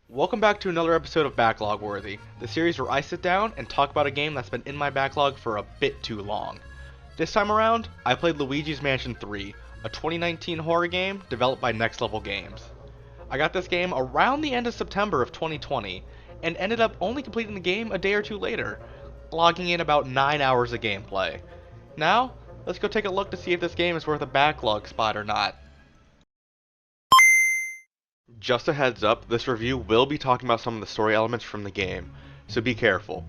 Welcome back to another episode of Backlog Worthy, the series where I sit down and talk about a game that's been in my backlog for a bit too long. This time around, I played Luigi's Mansion 3, a 2019 horror game developed by Next Level Games. I got this game around the end of September of 2020, and ended up only completing the game a day or two later, logging in about 9 hours of gameplay. Now, let's go take a look to see if this game is worth a backlog spot or not. Just a heads up, this review will be talking about some of the story elements from the game, so be careful.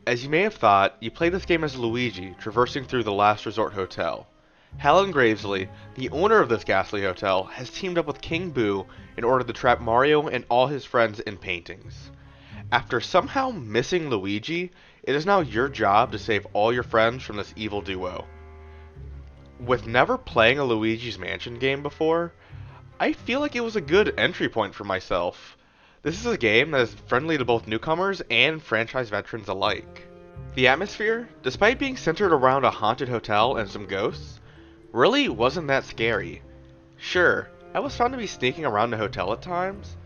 As you may have thought, you play this game as Luigi, traversing through the Last Resort Hotel. Helen Gravesley, the owner of this ghastly hotel, has teamed up with King Boo in order to trap Mario and all his friends in paintings. After somehow missing Luigi, it is now your job to save all your friends from this evil duo. With never playing a Luigi's Mansion game before, I feel like it was a good entry point for myself. This is a game that is friendly to both newcomers and franchise veterans alike. The atmosphere, despite being centered around a haunted hotel and some ghosts, really wasn't that scary. Sure, I was found to be sneaking around the hotel at times,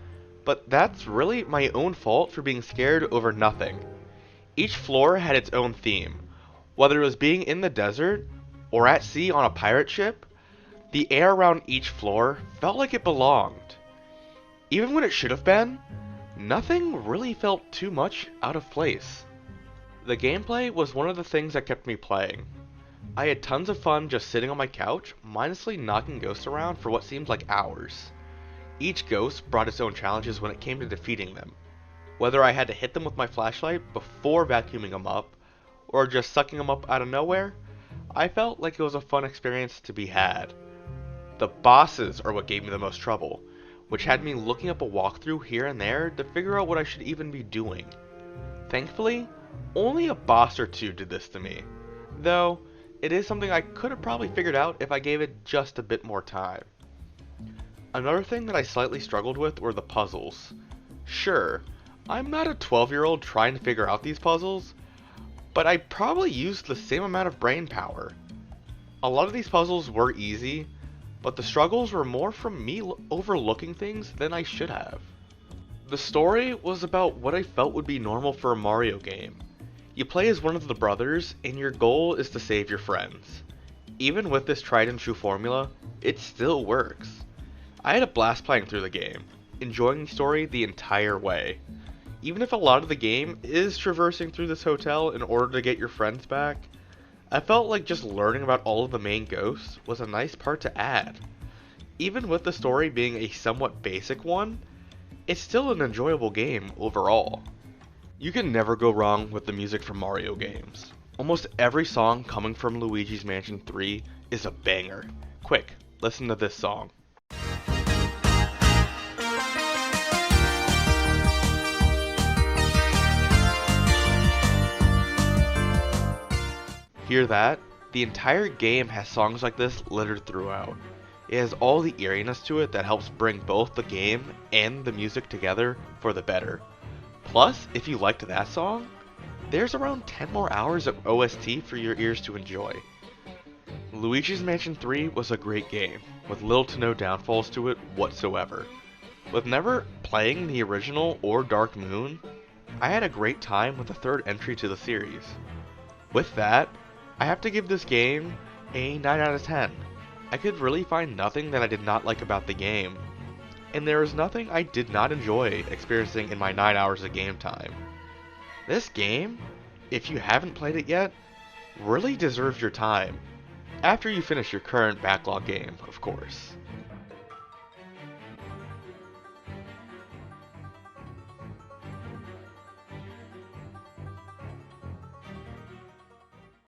but that's really my own fault for being scared over nothing. Each floor had its own theme, whether it was being in the desert or at sea on a pirate ship. The air around each floor felt like it belonged. Even when it should have been, nothing really felt too much out of place. The gameplay was one of the things that kept me playing. I had tons of fun just sitting on my couch, mindlessly knocking ghosts around for what seemed like hours. Each ghost brought its own challenges when it came to defeating them. Whether I had to hit them with my flashlight before vacuuming them up, or just sucking them up out of nowhere, I felt like it was a fun experience to be had. The bosses are what gave me the most trouble, which had me looking up a walkthrough here and there to figure out what I should even be doing. Thankfully, only a boss or two did this to me, though it is something I could have probably figured out if I gave it just a bit more time. Another thing that I slightly struggled with were the puzzles. Sure, I'm not a 12-year-old trying to figure out these puzzles, but I probably used the same amount of brain power. A lot of these puzzles were easy, but the struggles were more from me overlooking things than I should have. The story was about what I felt would be normal for a Mario game. You play as one of the brothers, and your goal is to save your friends. Even with this tried and true formula, it still works. I had a blast playing through the game, enjoying the story the entire way. Even if a lot of the game is traversing through this hotel in order to get your friends back, I felt like just learning about all of the main ghosts was a nice part to add. Even with the story being a somewhat basic one, it's still an enjoyable game overall. You can never go wrong with the music from Mario games. Almost every song coming from Luigi's Mansion 3 is a banger. Quick, listen to this song. Hear that? The entire game has songs like this littered throughout. It has all the eeriness to it that helps bring both the game and the music together for the better. Plus, if you liked that song, there's around 10 more hours of OST for your ears to enjoy. Luigi's Mansion 3 was a great game, with little to no downfalls to it whatsoever. With never playing the original or Dark Moon, I had a great time with the third entry to the series. With that, I have to give this game a 9 out of 10. I could really find nothing that I did not like about the game, and there is nothing I did not enjoy experiencing in my 9 hours of game time. This game, if you haven't played it yet, really deserves your time, after you finish your current backlog game, of course.